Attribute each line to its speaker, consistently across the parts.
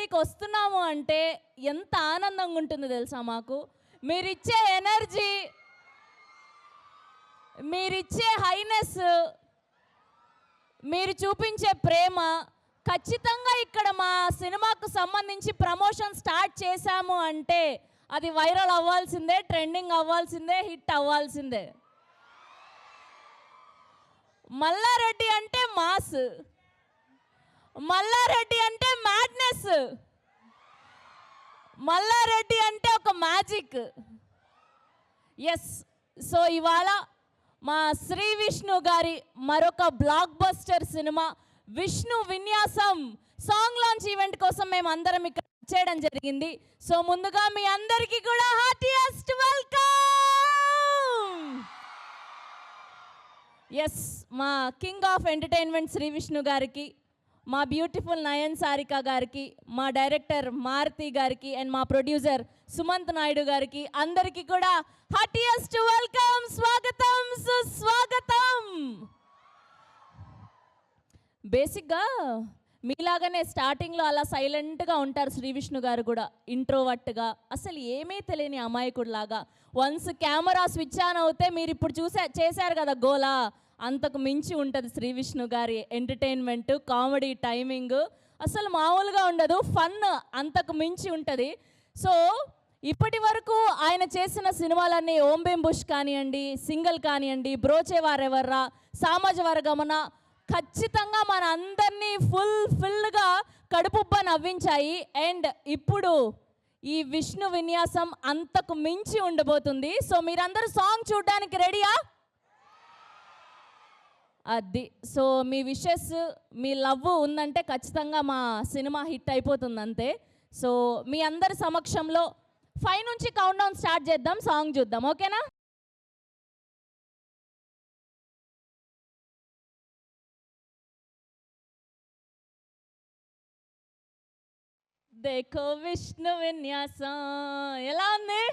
Speaker 1: ఇక్కడికి వస్తున్నాము అంటే ఎంత ఆనందంగా ఉంటుందో తెలుసా మాకు. మీరిచ్చే ఎనర్జీ, మీరిచ్చే హైనెస్, మీరు చూపించే ప్రేమ, ఖచ్చితంగా ఇక్కడ మా సినిమాకు సంబంధించి ప్రమోషన్ స్టార్ట్ చేశాము అంటే అది వైరల్ అవ్వాల్సిందే, ట్రెండింగ్ అవ్వాల్సిందే, హిట్ అవ్వాల్సిందే. మల్లారెడ్డి అంటే మాస్, మల్లారెడ్డి అంటే మ్యాడ్నెస్, మల్లారెడ్డి అంటే ఒక మ్యాజిక్. ఎస్, సో ఇవాళ మా శ్రీ విష్ణు గారి మరొక బ్లాక్ బస్టర్ సినిమా విష్ణు విన్యాసం సాంగ్ లాంచ్ ఈవెంట్ కోసం మేము అందరం ఇక్కడ చేయడం జరిగింది. సో ముందుగా మీ అందరికీ కూడా హార్టియెస్ట్ వెల్కమ్. ఎస్, మా king of entertainment Shri Vishnu గారికి, మా బ్యూటిఫుల్ నయన్ సారిక గారికి, మా డైరెక్టర్ మారుతి గారికి అండ్ మా ప్రొడ్యూసర్ సుమంత్ నాయుడు గారికి అందరికీ కూడా హార్టియెస్ట్ వెల్కమ్, స్వాగతం, సుస్వాగతం. బేసిక్గా మీలాగానే స్టార్టింగ్లో అలా సైలెంట్గా ఉంటారు శ్రీ విష్ణు గారు కూడా, ఇంట్రోవర్ట్గా, అసలు ఏమీ తెలియని అమాయకుడిలాగా. వన్స్ కెమెరా స్విచ్ ఆన్ అవుతే మీరు ఇప్పుడు చేశారు కదా గోలా, అంతకు మించి ఉంటుంది శ్రీ విష్ణు గారి ఎంటర్టైన్మెంట్, కామెడీ టైమింగ్ అసలు మామూలుగా ఉండదు, ఫన్ అంతకు మించి ఉంటుంది. సో ఇప్పటి వరకు ఆయన చేసిన సినిమాలన్నీ ఓం బేం బుష్ కానివ్వండి, సింగల్ కానివ్వండి, బ్రోచేవారెవర్రా, సామాజ వర్గమన ఖచ్చితంగా మన అందరినీ ఫుల్గా కడుపుబ్బ నవ్వించాయి. అండ్ ఇప్పుడు ఈ విష్ణు విన్యాసం అంతకు మించి ఉండబోతుంది. సో మీరందరూ సాంగ్ చూడడానికి రెడీయా? అది. సో మీ విషెస్, మీ లవ్ ఉందంటే ఖచ్చితంగా మా సినిమా హిట్ అయిపోతుంది అంతే. సో మీ అందరి సమక్షంలో 5 నుంచి కౌంట్ డౌన్ స్టార్ట్ చేద్దాం, సాంగ్ చూద్దాం, ఓకేనా? దేఖో విష్ణు విన్యాసం ఎలా ఉంది?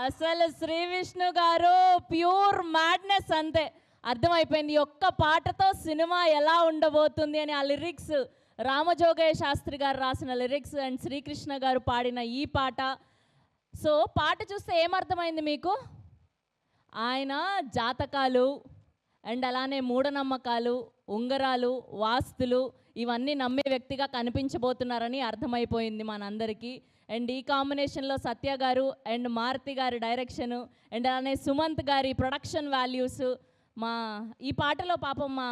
Speaker 1: అసలు శ్రీ విష్ణు గారు ప్యూర్ మ్యాడ్నెస్ అంతే, అర్థమైపోయింది. ఒక్క పాటతో సినిమా ఎలా ఉండబోతుంది అని. ఆ లిరిక్స్ రామజోగయ్య శాస్త్రి గారు రాసిన లిరిక్స్ అండ్ శ్రీకృష్ణ గారు పాడిన ఈ పాట. సో పాట చూస్తే ఏమర్థమైంది మీకు? ఆయన జాతకాలు అండ్ అలానే మూఢనమ్మకాలు, ఉంగరాలు, వాస్తులు ఇవన్నీ నమ్మే వ్యక్తిగా కనిపించబోతున్నారని అర్థమైపోయింది మనందరికీ. అండ్ ఈ కాంబినేషన్లో సత్య గారు అండ్ మారుతి గారి డైరెక్షను అండ్ అలానే సుమంత్ గారి ప్రొడక్షన్ వాల్యూస్. మా ఈ పాటలో పాపం మా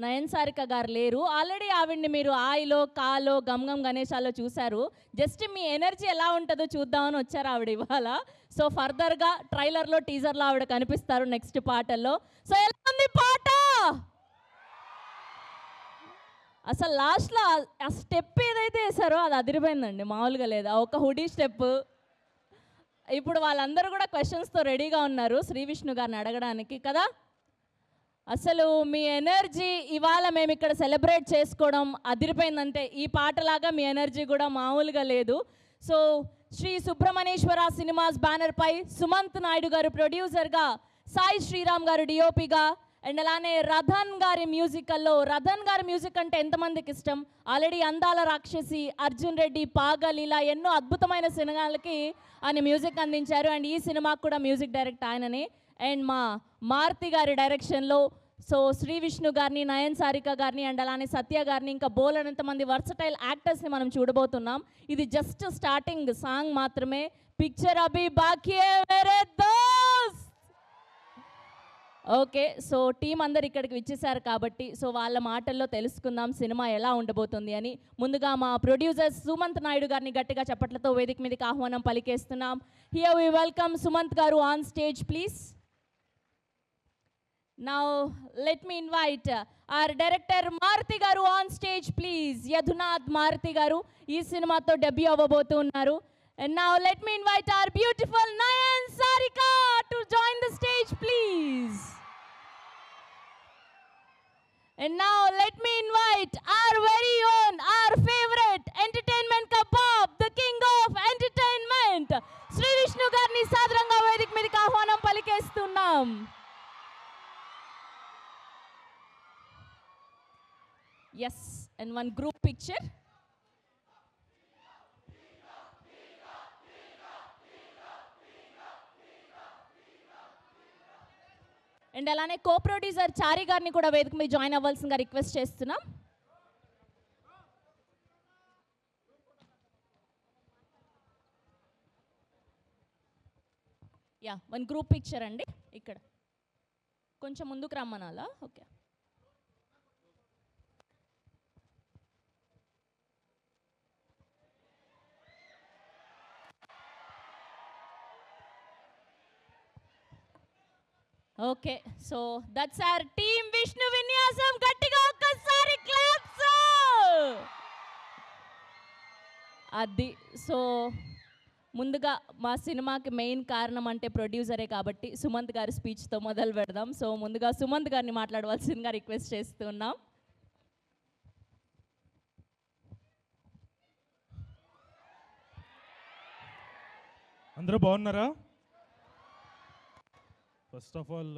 Speaker 1: నయన్ సారిక గారు లేరు, ఆల్రెడీ ఆవిడ్ని మీరు ఆయిలో, కాలో, గమ్ గమ్ గణేశాలో చూశారు. జస్ట్ మీ ఎనర్జీ ఎలా ఉంటుందో చూద్దామని వచ్చారు ఆవిడ ఇవాళ. సో ఫర్దర్గా ట్రైలర్లో, టీజర్లో ఆవిడ కనిపిస్తారు నెక్స్ట్ పాటల్లో. సో ఎలా ఉంది పాట? అసలు లాస్ట్లో ఆ స్టెప్ ఏదైతే వేసారో అది అదిరిపోయిందండి, మామూలుగా లేదు. ఆ ఒక హుడీ స్టెప్. ఇప్పుడు వాళ్ళందరూ కూడా క్వశ్చన్స్తో రెడీగా ఉన్నారు శ్రీ విష్ణు గారిని అడగడానికి కదా. అసలు మీ ఎనర్జీ ఇవాళ మేము ఇక్కడ సెలబ్రేట్ చేసుకోవడం అదిరిపోయిందంటే, ఈ పాటలాగా మీ ఎనర్జీ కూడా మామూలుగా లేదు. సో శ్రీ సుబ్రహ్మణ్యేశ్వర సినిమాస్ బ్యానర్పై సుమంత్ నాయుడు గారు ప్రొడ్యూసర్గా, సాయి శ్రీరామ్ గారు డిఓపిగా అండ్ అలానే రథన్ గారి మ్యూజికల్లో, రథన్ గారి మ్యూజిక్ అంటే ఎంతమందికి ఇష్టం? ఆల్రెడీ అందాల రాక్షసి, అర్జున్ రెడ్డి, పాగల్ ఇలా ఎన్నో అద్భుతమైన సినిమాలకి ఆయన మ్యూజిక్ అందించారు. అండ్ ఈ సినిమాకు కూడా మ్యూజిక్ డైరెక్ట్ ఆయననే. అండ్ మా మారుతి గారి డైరెక్షన్లో సో శ్రీ విష్ణు గారిని, నయన్ సారిక గారిని అండ్ అలానే సత్య గారిని ఇంకా బోలెడంతమంది వర్సటైల్ యాక్టర్స్ని మనం చూడబోతున్నాం. ఇది జస్ట్ స్టార్టింగ్ సాంగ్ మాత్రమే. పిక్చర్ అభి బాకీ హై మేరే దోస్త్. ఓకే, సో టీం అందరు ఇక్కడికి విచ్చేశారు కాబట్టి సో వాళ్ళ మాటల్లో తెలుసుకుందాం సినిమా ఎలా ఉండబోతుంది అని. ముందుగా మా ప్రొడ్యూసర్ సుమంత్ నాయుడు గారిని గట్టిగా చప్పట్లతో వేదిక మీదకి ఆహ్వానం పలికేస్తున్నాం. హియర్ వి వెల్కమ్ సుమంత్ గారు on stage please. Now let me invite our director Maruti garu on stage please. Yadhunath Maruti garu ee cinema tho debut avabothunaru. And now let me invite our beautiful Nayan Sarika to join the stage please. And now let me invite our very own, our favorite entertainment kebab, the king of entertainment, Sri Vishnu garni sadaranga vedik meediki ఆహ్వానం పలికేస్తున్నాం. Yes, and one group picture. And అలానే co producer Chari గారిని కూడా వేదిక మీద join అవ్వాల్సిందిగా request చేస్తున్నాం. Yeah, one group picture అండి. ఇక్కడ కొంచెం ముందుకు రమ్మనాలా? Okay. Okay, so that's our team Vishnu Vinyasam. గట్టిగా ఒక్కసారి క్లాప్స్. అది సో ముందుగా మా సినిమాకి మెయిన్ కారణం అంటే ప్రొడ్యూసరే కాబట్టి సుమంత్ గారి స్పీచ్తో మొదలు పెడదాం. సో ముందుగా సుమంత్ గారిని మాట్లాడవలసిందిగా రిక్వెస్ట్ చేస్తున్నాం.
Speaker 2: అందరూ బాగున్నారా? ఫస్ట్ ఆఫ్ ఆల్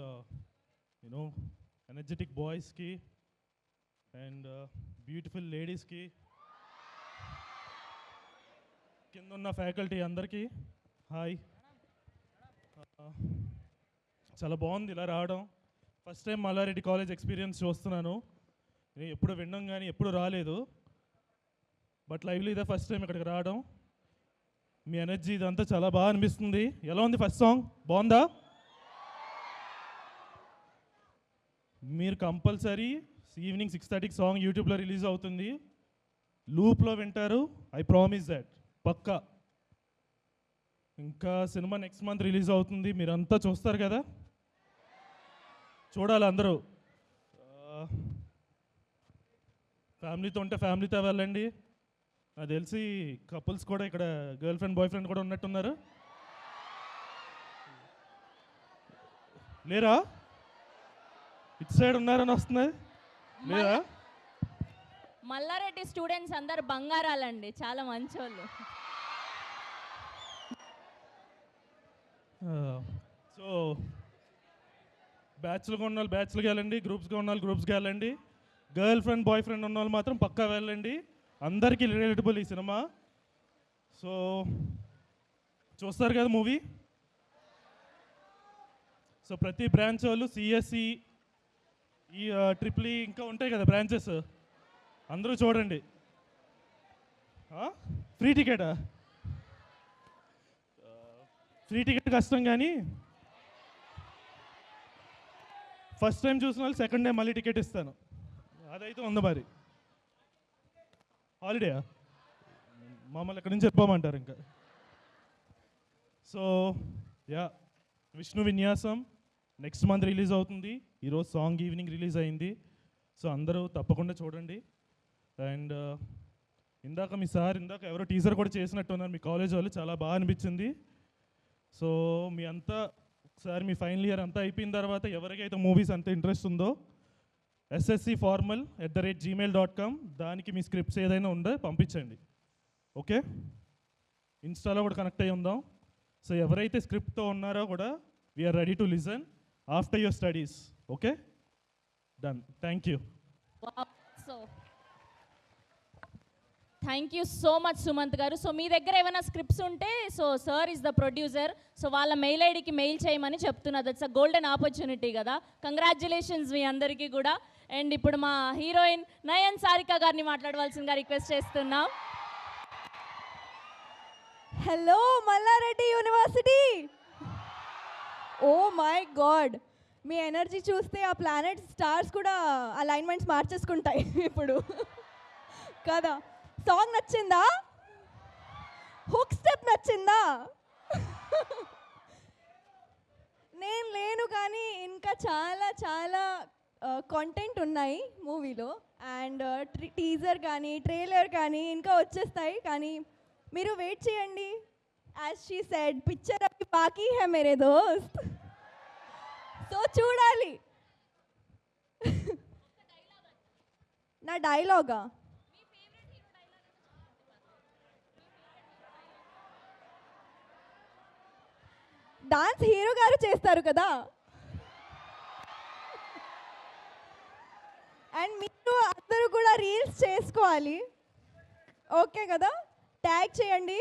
Speaker 2: ఎనర్జెటిక్ బాయ్స్కి అండ్ బ్యూటిఫుల్ లేడీస్కి, కింద ఉన్న ఫ్యాకల్టీ అందరికీ హాయ్. చాలా బాగుంది ఇలా రావడం. First time Malla Reddy college experience చూస్తున్నాను. నేను ఎప్పుడు విన్నాం కానీ ఎప్పుడు రాలేదు, బట్ లైవ్లీ ఇదే ఫస్ట్ టైం ఇక్కడికి రావడం. మీ ఎనర్జీ ఇదంతా చాలా బాగా అనిపిస్తుంది. ఎలా ఉంది ఫస్ట్ సాంగ్? బాగుందా? మీరు కంపల్సరీ ఈవినింగ్ 6:30కి సాంగ్ యూట్యూబ్లో రిలీజ్ అవుతుంది. లూప్లో వింటారు, ఐ ప్రామిస్ దాట్, పక్కా. ఇంకా సినిమా నెక్స్ట్ మంత్ రిలీజ్ అవుతుంది, మీరంతా చూస్తారు కదా, చూడాలి అందరూ. ఫ్యామిలీతో ఉంటే ఫ్యామిలీతో వెళ్ళండి. నాకు తెలిసి కపుల్స్ కూడా ఇక్కడ గర్ల్ ఫ్రెండ్ బాయ్ ఫ్రెండ్ కూడా ఉన్నట్టున్నారు. లేరా? ఇటు సైడ్ ఉన్నారని వస్తున్నది లేదా?
Speaker 1: మల్లారెడ్డి స్టూడెంట్స్ అందరు బంగారాలండి, చాలా మంచోళ్ళు.
Speaker 2: సో బ్యాచ్లుగా ఉన్న వాళ్ళు బ్యాచ్లుగా వెళ్ళండి, గ్రూప్స్గా ఉన్న వాళ్ళు గ్రూప్స్గా వెళ్ళండి. గర్ల్ ఫ్రెండ్ బాయ్ ఫ్రెండ్ ఉన్న వాళ్ళు మాత్రం పక్కా వెళ్ళండి. అందరికీ రిలేటబుల్ ఈ సినిమా. సో చూస్తారు కదా మూవీ. సో ప్రతి బ్రాంచ్ వాళ్ళు సిఎస్సి, ఈ ట్రిపుల్ ఈ ఇంకా ఉంటాయి కదా బ్రాంచెస్, అందరూ చూడండి. ఫ్రీ టికెటా? ఫ్రీ టికెట్ కష్టం, కానీ ఫస్ట్ టైం చూసిన వాళ్ళు సెకండ్ టైం మళ్ళీ టికెట్ ఇస్తాను, అదైతే ఉంది. మరి హాలిడేయా? మమ్మల్ని ఎక్కడి నుంచి చెప్పమంటారు ఇంకా. సో యా, విష్ణు విన్యాసం నెక్స్ట్ మంత్ రిలీజ్ అవుతుంది. ఈరోజు సాంగ్ ఈవినింగ్ రిలీజ్ అయింది. సో అందరూ తప్పకుండా చూడండి. అండ్ ఇందాక మీ సార్ ఎవరో టీజర్ కూడా చేసినట్టున్నారు మీ కాలేజ్ వాళ్ళు, చాలా బాగా అనిపించింది. సో మీ అంతా ఒకసారి మీ ఫైనల్ ఇయర్ అంతా అయిపోయిన తర్వాత ఎవరికైతే మూవీస్ అంత ఇంట్రెస్ట్ ఉందో sscformal@gmail.com దానికి మీ స్క్రిప్ట్స్ ఏదైనా ఉందో పంపించండి. ఓకే, ఇన్స్టాలో కూడా కనెక్ట్ అయ్యి ఉందాం. సో ఎవరైతే స్క్రిప్ట్తో ఉన్నారో కూడా we are ready to listen after your studies. Okay, done. Thank you.
Speaker 1: So thank you so much Sumanth garu. సో మీ దగ్గర ఏమైనా స్క్రిప్ట్స్ ఉంటే, so sir is the producer, so వాళ్ళ మెయిల్ ఐడికి మెయిల్ చేయమని చెప్తున్నా. దట్స్ అ గోల్డెన్ ఆపర్చునిటీ కదా. కంగ్రాచ్యులేషన్స్ మీ అందరికీ కూడా. అండ్ ఇప్పుడు మా హీరోయిన్ నయన్ సారిక గారిని మాట్లాడవలసిందిగా రిక్వెస్ట్ చేస్తున్నాం.
Speaker 3: Hello Malla Reddy university. Oh my god, మీ ఎనర్జీ చూస్తే ఆ ప్లానెట్ స్టార్స్ కూడా అలైన్మెంట్స్ మార్చేసుకుంటాయి ఇప్పుడు కదా. సాంగ్ నచ్చిందా? హుక్ స్టెప్ నచ్చిందా? నేను లేను కానీ ఇంకా చాలా చాలా కాంటెంట్ ఉన్నాయి మూవీలో. అండ్ టీజర్ కానీ ట్రైలర్ కానీ ఇంకా వచ్చేస్తాయి, కానీ మీరు వెయిట్ చేయండి. యాజ్ షీ సెడ్, పిక్చర్ అవి బాకీ హై మేరే దోస్త్. సో చూడాలి. నా డైలాగా? డాన్స్ హీరో గారు చేస్తారు కదా. అండ్ మీరు అందరూ కూడా రీల్స్ చేసుకోవాలి, ఓకే కదా? ట్యాగ్ చేయండి.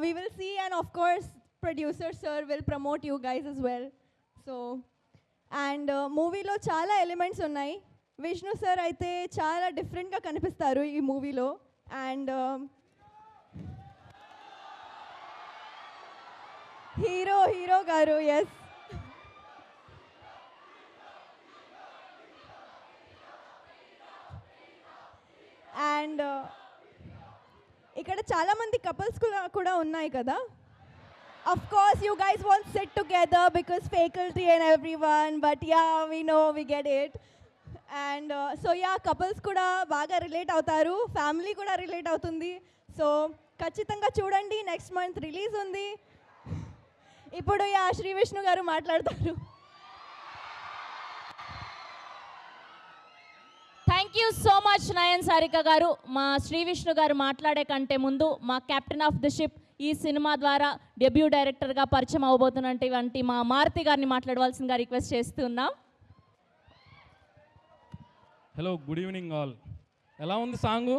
Speaker 3: We will see, and of course producer sir will promote you guys as well. So and మూవీలో చాలా ఎలిమెంట్స్ ఉన్నాయి. విష్ణు సార్ అయితే చాలా డిఫరెంట్గా కనిపిస్తారు ఈ మూవీలో. అండ్ హీరో గారు ఎస్. అండ్ ఇక్కడ చాలామంది కపుల్స్ కూడా ఉన్నాయి కదా. Of course you guys want SIT together because faculty and every one, but yeah we know we get it. And so yeah couples కూడా బాగా రిలేట్ అవుతారు, ఫ్యామిలీ కూడా రిలేట్ అవుతుంది. సో ఖచ్చితంగా చూడండి, నెక్స్ట్ మంత్ రిలీజ్ ఉంది. ఇప్పుడు యా శ్రీ విష్ణు గారు మాట్లాడతారు.
Speaker 1: Thank you so much Nayan Sarika గారు. మా శ్రీ విష్ణు గారు మాట్లాడే కంటే ముందు మా కెప్టెన్ ఆఫ్ ది షిప్ ఈ సినిమా ద్వారా డెబ్యూ డైరెక్టర్గా పరిచయం అవబోతున్నటువంటి మా మారుతి గారిని మాట్లాడవలసిందిగా రిక్వెస్ట్ చేస్తున్నాం.
Speaker 4: Hello, good evening all. ఎలా ఉంది సాంగు?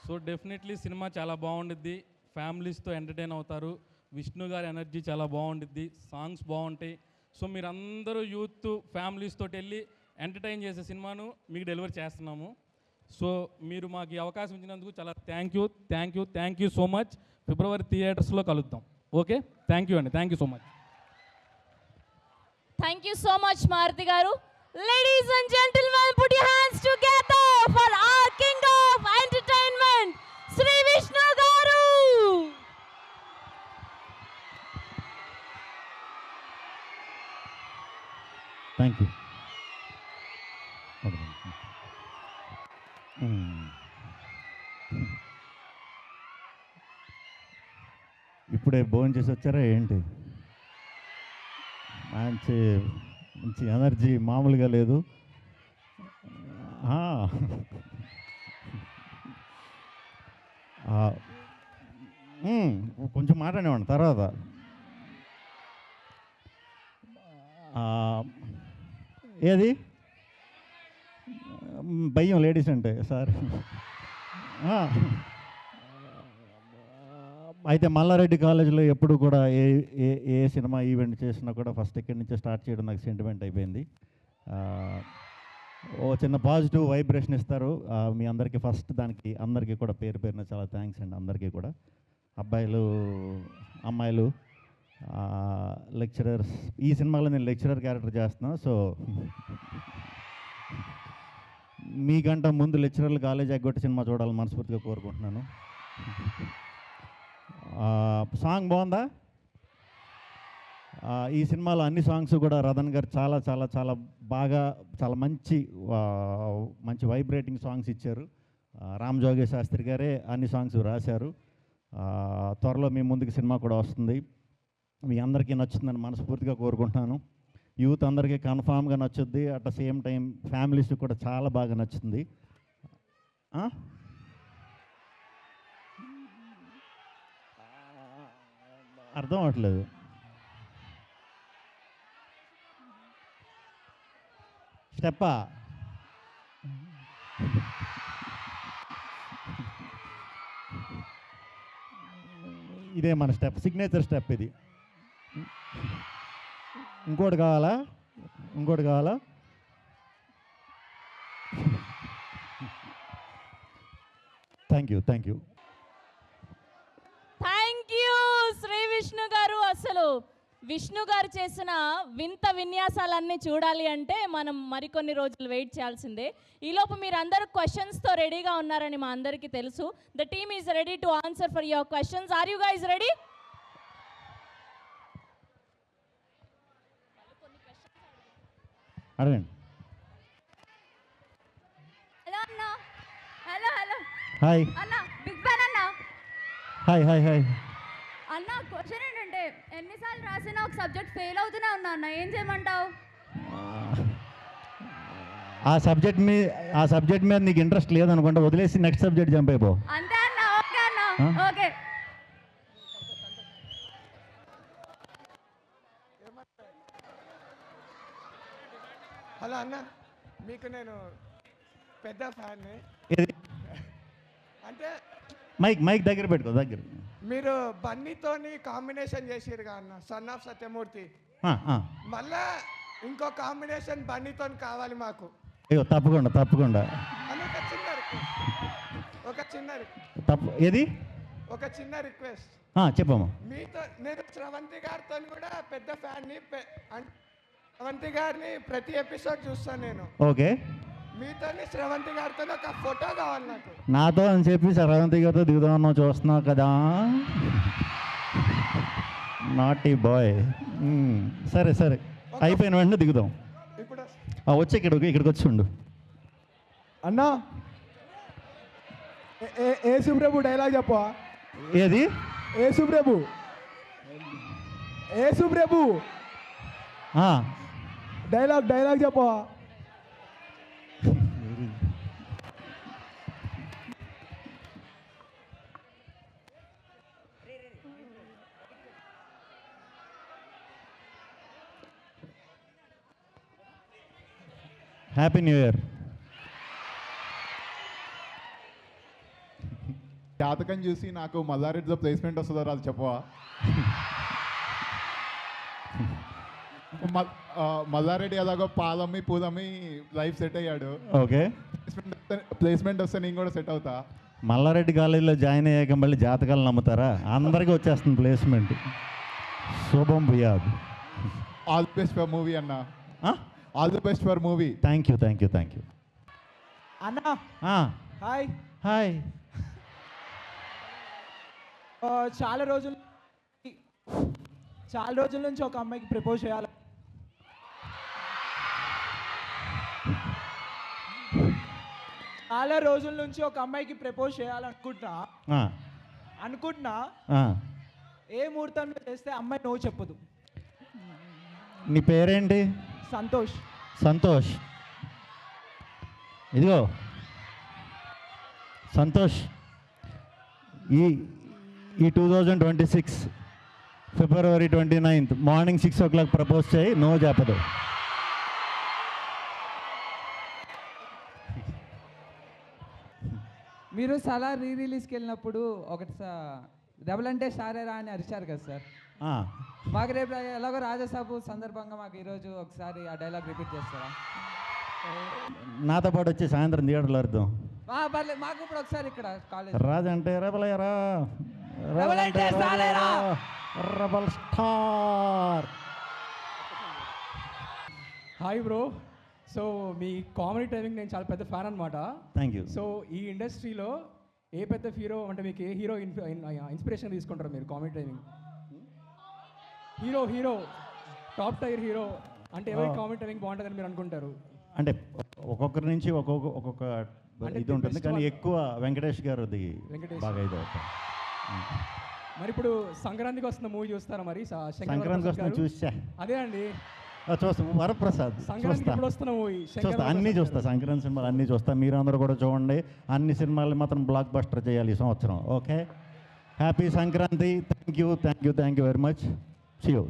Speaker 4: సో డెఫినెట్లీ సినిమా చాలా బాగుండిద్ది, ఫ్యామిలీస్తో ఎంటర్టైన్ అవుతారు. విష్ణు గారి ఎనర్జీ చాలా బాగుండిద్ది, సాంగ్స్ బాగుంటాయి. సో మీరందరూ యూత్ ఫ్యామిలీస్ తోటి వెళ్ళి ఎంటర్టైన్ చేసే సినిమాను మీకు డెలివరీ చేస్తున్నాము. సో మీరు మాకు ఈ అవకాశం ఇచ్చినందుకు చాలా థ్యాంక్ యూ సో మచ్. ఫిబ్రవరి థియేటర్స్లో కలుద్దాం. ఓకే, థ్యాంక్ యూ అండి, thank you so much.
Speaker 1: Thank you so much Maruti గారు. Ladies and gentlemen, put your hands together for our king of entertainment, Sri Vishnu garu.
Speaker 5: Thank you. ఇప్పుడే భోజనం చేసి వచ్చారా ఏంటి? మంచి మంచి ఎనర్జీ మామూలుగా లేదు. కొంచెం మాట్లాడేవాడిని తర్వాత. ఏది భయం లేడీస్ అంటే సార్. అయితే మల్లారెడ్డి కాలేజీలో ఎప్పుడు కూడా ఏ ఏ ఏ సినిమా ఈవెంట్ చేసినా కూడా ఫస్ట్ ఇక్కడి నుంచే స్టార్ట్ చేయడం నాకు సెంటిమెంట్ అయిపోయింది. ఓ చిన్న పాజిటివ్ వైబ్రేషన్ ఇస్తారు మీ అందరికీ. ఫస్ట్ దానికి అందరికీ కూడా పేరు పేరున చాలా థ్యాంక్స్ అండి అందరికీ కూడా. అబ్బాయిలు, అమ్మాయిలు, లెక్చరర్స్. ఈ సినిమాలో నేను లెక్చరర్ క్యారెక్టర్ చేస్తున్నాను. సో మీకంట ముందు లెక్చరర్లు కాలేజ్ ఎగ్గొట్టి సినిమా చూడాలని మనస్ఫూర్తిగా కోరుకుంటున్నాను. సాంగ్ బాగుందా? ఈ సినిమాలో అన్ని సాంగ్స్ కూడా రతన్ గారు చాలా చాలా చాలా బాగా, చాలా మంచి మంచి వైబ్రేటింగ్ సాంగ్స్ ఇచ్చారు. రామ్ జోగే శాస్త్రి గారే అన్ని సాంగ్స్ రాశారు. త్వరలో మీ ముందుకు సినిమా కూడా వస్తుంది. మీ అందరికీ నచ్చుతుందని మనస్ఫూర్తిగా కోరుకుంటున్నాను. యూత్ అందరికీ కన్ఫామ్గా నచ్చుద్ది. At the same time families కూడా చాలా బాగా నచ్చుతుంది. అర్థం అవ్వట్లేదు. స్టెప్పా? ఇదే మన స్టెప్, సిగ్నేచర్ స్టెప్ ఇది. ఇంకోటి కావాలా? ఇంకోటి కావాలా? Thank you.
Speaker 1: Thank you Shri Vishnu గారు. అసలు విష్ణు గారు చేసిన వింత విన్యాసాలన్నీ చూడాలి అంటే మనం మరికొన్ని రోజులు వెయిట్ చేయాల్సిందే. ఈలోపు మీరు అందరూ క్వశ్చన్స్తో రెడీగా ఉన్నారని మా అందరికీ తెలుసు. The team is ready to answer for your questions. Are you guys ready?
Speaker 5: అడగండి.
Speaker 3: హలో అన్న. Hello hello.
Speaker 5: హాయ్
Speaker 3: అన్న, బిగ్ ఫ్యాన్ అన్న.
Speaker 5: Hi hi hi.
Speaker 3: అన్న క్వశ్చన్ ఏంటంటే, ఎన్నిసార్లు రాసినా ఒక సబ్జెక్ట్ ఫెయిల్ అవుతూనే ఉన్నా అన్న, ఏం చేయమంటావు?
Speaker 5: ఆ సబ్జెక్ట్ మీద నీకు ఇంట్రెస్ట్ లేదనుకుంటా, వదిలేసి నెక్స్ట్ సబ్జెక్ట్ జంప్ అయిపో.
Speaker 3: అంతే అన్న. ఓకే అన్న. ఓకే.
Speaker 6: హలో అన్న, మీకు నేను పెద్ద ఫ్యాన్ని.
Speaker 5: ఏది?
Speaker 6: అంటే
Speaker 5: మైక్ దగ్గర పెట్టుకో. దగ్గర
Speaker 6: మీరు బన్నీతోని కాంబినేషన్ చేసిరుగా అన్న సన్ ఆఫ్ సత్యమూర్తి. మళ్ళా ఇంకో కాంబినేషన్ బన్నీతోని కావాలి మాకు.
Speaker 5: అయ్యో తప్పకుండా తప్పకుండా.
Speaker 6: అని ఒక చిన్న
Speaker 5: ఏది
Speaker 6: ఒక చిన్న రిక్వెస్ట్
Speaker 5: చెప్పమ్మా.
Speaker 6: మీతో నేను శ్రవంతి గారితో కూడా పెద్ద ఫ్యాన్ని. శ్రవంతి గారిని ప్రతి ఎపిసోడ్ చూస్తాను నేను.
Speaker 5: ఓకే.
Speaker 6: మీతో శ్రవంతి గారితో ఒక ఫోటో కావాలి నాకు.
Speaker 5: నాతో అని చెప్పి శ్రవంతి గారితో దిగుదామన్నా చూస్తున్నావు కదా, నాటీ బాయ్. సరే సరే, అయిపోయిన వెంటనే దిగుదాం.
Speaker 6: ఇప్పుడు
Speaker 5: వచ్చి ఇక్కడికి వచ్చి ఉండు.
Speaker 7: అన్నా ఏ సుబ్రభు డైలాగ్ చెప్పవా?
Speaker 5: ఏది?
Speaker 7: ఏ సుబ్రభు డైలాగ్ చెప్పవా?
Speaker 5: Happy new year.
Speaker 8: జాతకం చూసి నాకు మల్లారెడ్డిలో ప్లేస్మెంట్ వస్తుందో రాదు చెప్పవా? మల్లారెడ్డి ఎలాగో పాలమ్మి పూలమ్మి లైఫ్ సెట్ అయ్యాడు.
Speaker 5: ఓకే.
Speaker 8: ప్లేస్మెంట్ వస్తే నేను కూడా సెట్ అవుతా.
Speaker 5: మల్లారెడ్డి కాలేజీలో జాయిన్ అయ్యాక మళ్ళీ జాతకాలు నమ్ముతారా? అందరికీ వచ్చేస్తుంది ప్లేస్మెంట్. శుభం భూయాద్.
Speaker 8: All the best for movie అన్న. All the best for movie.
Speaker 5: Thank you.
Speaker 7: అన్నా హాయ్.
Speaker 5: హాయ్.
Speaker 7: చాలా రోజుల నుంచి ఒక అమ్మాయికి ప్రపోజ్ చేయాలి. చాలా రోజుల నుంచి ఒక అమ్మాయికి ప్రపోజ్ చేయాలనుకుంటున్నా. ఏ ముహూర్తంలో చేస్తే అమ్మాయి నో చెప్పదు.
Speaker 5: నీ పేరేంటి? సంతోష్. ఇదిగో సంతోష్, ఈ 2026 February 29th morning 6 o'clock propose చేయి, నో చెప్పదు.
Speaker 9: మీరు సలా రిలీజ్కి వెళ్ళినప్పుడు ఒకటి డబుల్ అంటే సారేరా అని అరిచారు కదా సార్. మాకు రేపు ఎలాగో రాజసాబు సందర్భంగా మాకు ఈరోజు ఒకసారి ఆ డైలాగ్ రిపీట్ చేస్తారా?
Speaker 5: నాతో పాటు వచ్చి సాయంత్రం థియేటర్లో అర్థం.
Speaker 9: పర్లేదు, మాకు ఇప్పుడు ఒకసారి ఇక్కడ కాలేజ్
Speaker 5: రాజంటే రెబలయ్యరా, rebel star.
Speaker 10: Hi bro. So మీ కామెడీ టైమింగ్ నేను చాలా పెద్ద ఫ్యాన్ అనమాట.
Speaker 5: Thank you.
Speaker 10: సో ఈ ఇండస్ట్రీలో ఏ పెద్ద హీరో అంటే మీకు ఏ హీరో ఇన్స్పిరేషన్ తీసుకుంటారు మీరు comedy timing? Hero top tier hero అంటే ఎవరి కామెడీ టైమింగ్ బాగుంటుందని మీరు అనుకుంటారు?
Speaker 5: అంటే ఒక్కొక్కరి నుంచి ఒక్కొక్క ఇది ఉంటుంది, కానీ ఎక్కువ వెంకటేష్ గారుది బాగా ఇది అవుతుంది.
Speaker 10: మరి ఇప్పుడు సంక్రాంతికి వస్తున్న మూవీ చూస్తారా? మరి
Speaker 5: సంక్రాంతికి వస్తున్న చూసా.
Speaker 10: అదే అండి
Speaker 5: చూస్తా. వరప్రసాద్ చూస్తా, అన్నీ చూస్తా. సంక్రాంతి సినిమాలు అన్నీ చూస్తా. మీరు అందరూ కూడా చూడండి. అన్ని సినిమాలు మాత్రం బ్లాక్ బస్టర్ చేయాలి ఈ సంవత్సరం. Okay, happy Sankranti. Thank you very much. See you.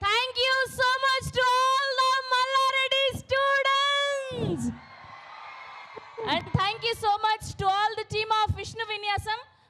Speaker 1: Thank you so much to all the Mallareddy students. And thank you so much to all